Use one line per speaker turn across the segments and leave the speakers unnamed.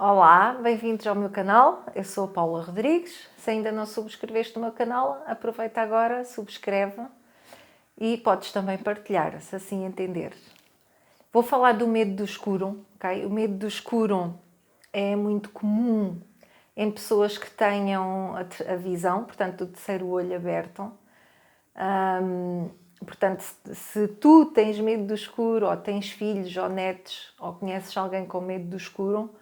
Olá, bem-vindos ao meu canal. Eu sou a Paula Rodrigues. Se ainda não subscreveste o meu canal, aproveita agora, subscreve e podes também partilhar, se assim entenderes. Vou falar do medo do escuro, ok? O medo do escuro é muito comum em pessoas que tenham a visão, portanto, o terceiro olho aberto. Portanto, se tu tens medo do escuro, ou tens filhos ou netos, ou conheces alguém com medo do escuro,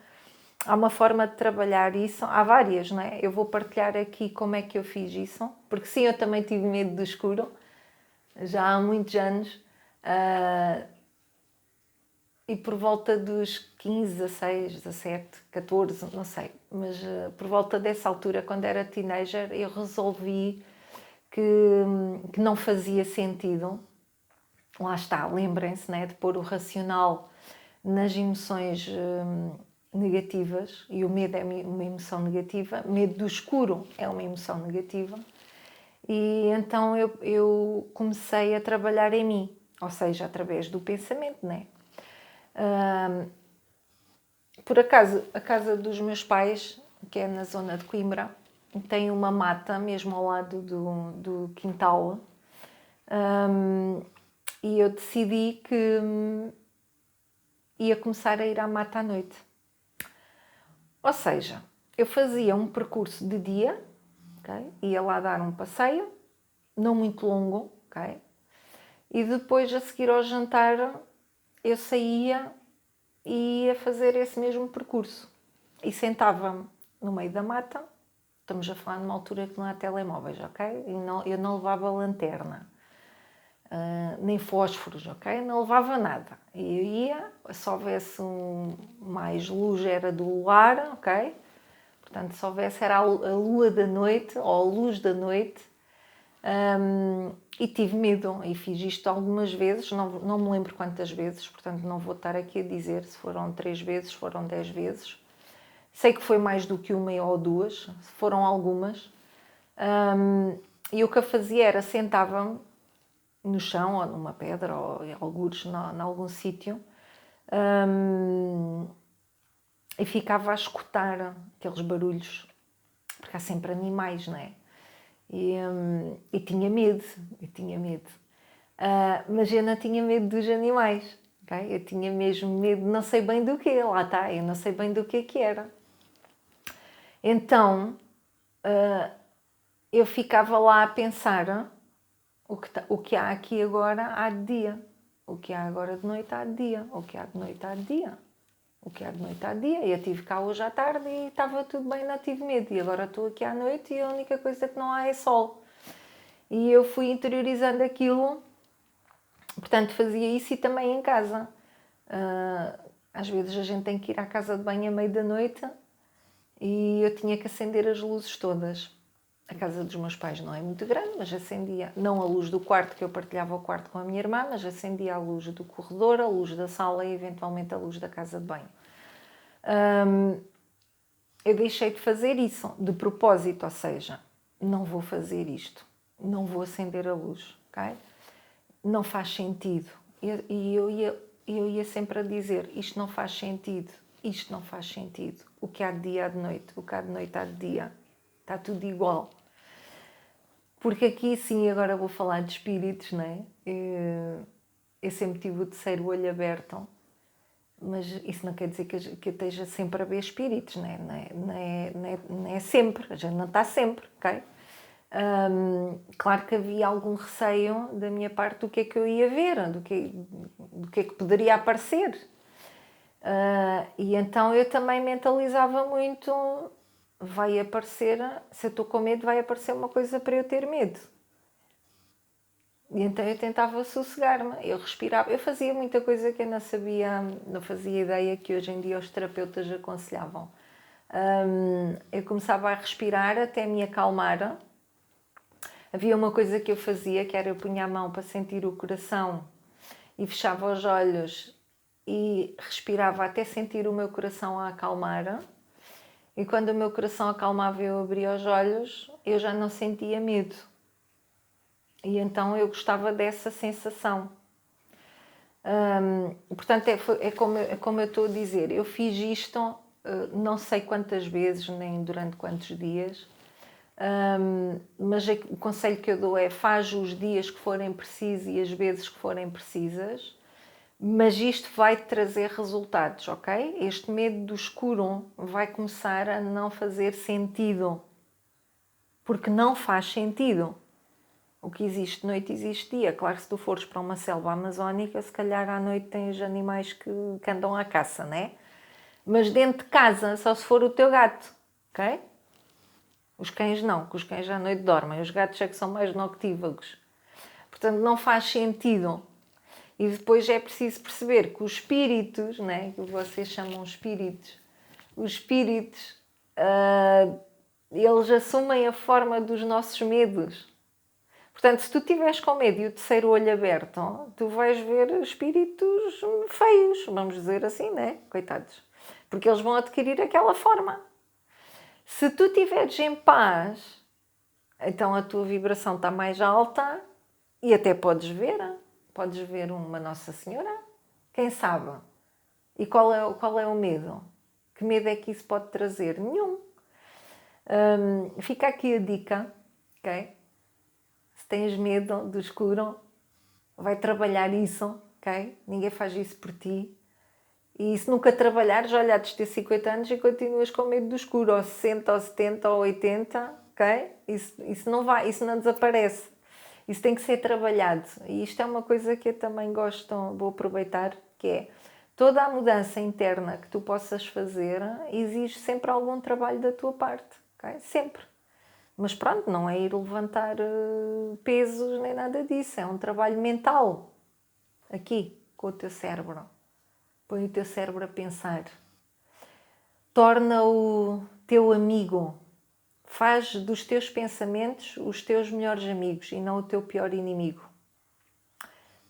há uma forma de trabalhar isso, há várias, não é? Eu vou partilhar aqui como é que eu fiz isso, porque sim, eu também tive medo do escuro, já há muitos anos, e por volta dos 15, 16, 17, 14, não sei, mas por volta dessa altura, quando era teenager, eu resolvi que não fazia sentido, lá está, lembrem-se, né, de pôr o racional nas emoções negativas, e o medo é uma emoção negativa, medo do escuro é uma emoção negativa, e então eu comecei a trabalhar em mim, ou seja, através do pensamento, né? Por acaso, a casa dos meus pais, que é na zona de Coimbra, tem uma mata mesmo ao lado do quintal, e eu decidi que ia começar a ir à mata à noite. Ou seja, eu fazia um percurso de dia, okay? Ia lá dar um passeio, não muito longo, okay? E depois, a seguir ao jantar, eu saía e ia fazer esse mesmo percurso. E sentava-me no meio da mata, estamos a falar numa altura que não há telemóveis, ok? E eu não levava lanterna, nem fósforos, ok? Não levava nada. E eu ia, se houvesse mais luz era do luar, ok? Portanto, se houvesse era a lua da noite ou a luz da noite. E tive medo e fiz isto algumas vezes, não me lembro quantas vezes, portanto não vou estar aqui a dizer se foram 3 vezes, se foram 10 vezes. Sei que foi mais do que uma ou duas, foram algumas. E o que eu fazia era sentava-me no chão ou numa pedra ou em algures em algum sítio, e ficava a escutar aqueles barulhos, porque há sempre animais, não é? E tinha medo, eu tinha medo. Mas eu não tinha medo dos animais, okay? Eu tinha mesmo medo, não sei bem do que, lá está, eu não sei bem do que era. Então, eu ficava lá a pensar, o que há aqui agora há de dia, o que há agora de noite há de dia, o que há de noite há de dia, o que há de noite há de dia. Eu estive cá hoje à tarde e estava tudo bem, não tive medo. E agora estou aqui à noite e a única coisa que não há é sol. E eu fui interiorizando aquilo, portanto fazia isso e também em casa. Às vezes a gente tem que ir à casa de banho à meia da noite e eu tinha que acender as luzes todas. A casa dos meus pais não é muito grande, mas acendia, não a luz do quarto, que eu partilhava o quarto com a minha irmã, mas acendia a luz do corredor, a luz da sala e eventualmente a luz da casa de banho. Eu deixei de fazer isso de propósito, ou seja, não vou fazer isto, não vou acender a luz, ok? Não faz sentido. E eu ia sempre a dizer, isto não faz sentido, isto não faz sentido. O que há de dia há de noite, o que há de noite há de dia. Está tudo igual. Porque aqui sim, agora vou falar de espíritos, não é? Eu sempre tive o terceiro olho aberto, mas isso não quer dizer que eu esteja sempre a ver espíritos, não é? Não é sempre, a gente não está sempre, ok? Claro que havia algum receio da minha parte do que é que eu ia ver, do que é que poderia aparecer. E então eu também mentalizava muito, vai aparecer, se eu estou com medo, vai aparecer uma coisa para eu ter medo. E então eu tentava sossegar-me, eu respirava, eu fazia muita coisa que eu não sabia, não fazia ideia que hoje em dia os terapeutas aconselhavam. Eu começava a respirar até me acalmar. Havia uma coisa que eu fazia, que era eu punha a mão para sentir o coração e fechava os olhos e respirava até sentir o meu coração a acalmar. E quando o meu coração acalmava e eu abria os olhos, eu já não sentia medo. E então eu gostava dessa sensação. Portanto, é como eu estou a dizer, eu fiz isto não sei quantas vezes, nem durante quantos dias, mas o conselho que eu dou é faz os dias que forem precisos e as vezes que forem precisas, mas isto vai trazer resultados, ok? Este medo do escuro vai começar a não fazer sentido, porque não faz sentido. O que existe de noite existe dia. Claro que se tu fores para uma selva amazónica, se calhar à noite tens animais que andam à caça, né? Mas dentro de casa, só se for o teu gato, ok? Os cães não, que os cães à noite dormem. Os gatos é que são mais noctívagos. Portanto, não faz sentido. E depois é preciso perceber que os espíritos, né, que vocês chamam espíritos, os espíritos, eles assumem a forma dos nossos medos. Portanto, se tu estiveres com medo e o terceiro olho aberto, tu vais ver espíritos feios, vamos dizer assim, né? Coitados. Porque eles vão adquirir aquela forma. Se tu estiveres em paz, então a tua vibração está mais alta e até podes ver uma Nossa Senhora, quem sabe? E qual é o medo? Que medo é que isso pode trazer? Nenhum. Fica aqui a dica, ok? Se tens medo do escuro, vai trabalhar isso, ok? Ninguém faz isso por ti. E se nunca trabalhares, olha, de ter 50 anos e continuas com medo do escuro, ou 60, ou 70, ou 80, ok? Isso não vai, isso não desaparece. Isso tem que ser trabalhado. E isto é uma coisa que eu também gosto, vou aproveitar, que é toda a mudança interna que tu possas fazer exige sempre algum trabalho da tua parte, ok? Sempre. Mas pronto, não é ir levantar pesos nem nada disso, é um trabalho mental, aqui, com o teu cérebro. Põe o teu cérebro a pensar. Torna-o teu amigo. Faz dos teus pensamentos os teus melhores amigos e não o teu pior inimigo.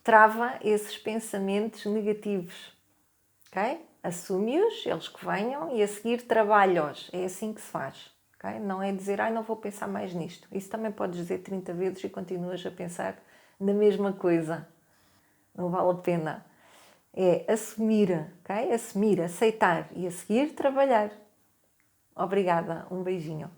Trava esses pensamentos negativos, ok? Assume-os, eles que venham, e a seguir trabalha-os. É assim que se faz, ok? Não é dizer, não vou pensar mais nisto. Isso também podes dizer 30 vezes e continuas a pensar na mesma coisa. Não vale a pena. É assumir, ok? Assumir, aceitar e a seguir trabalhar. Obrigada, um beijinho.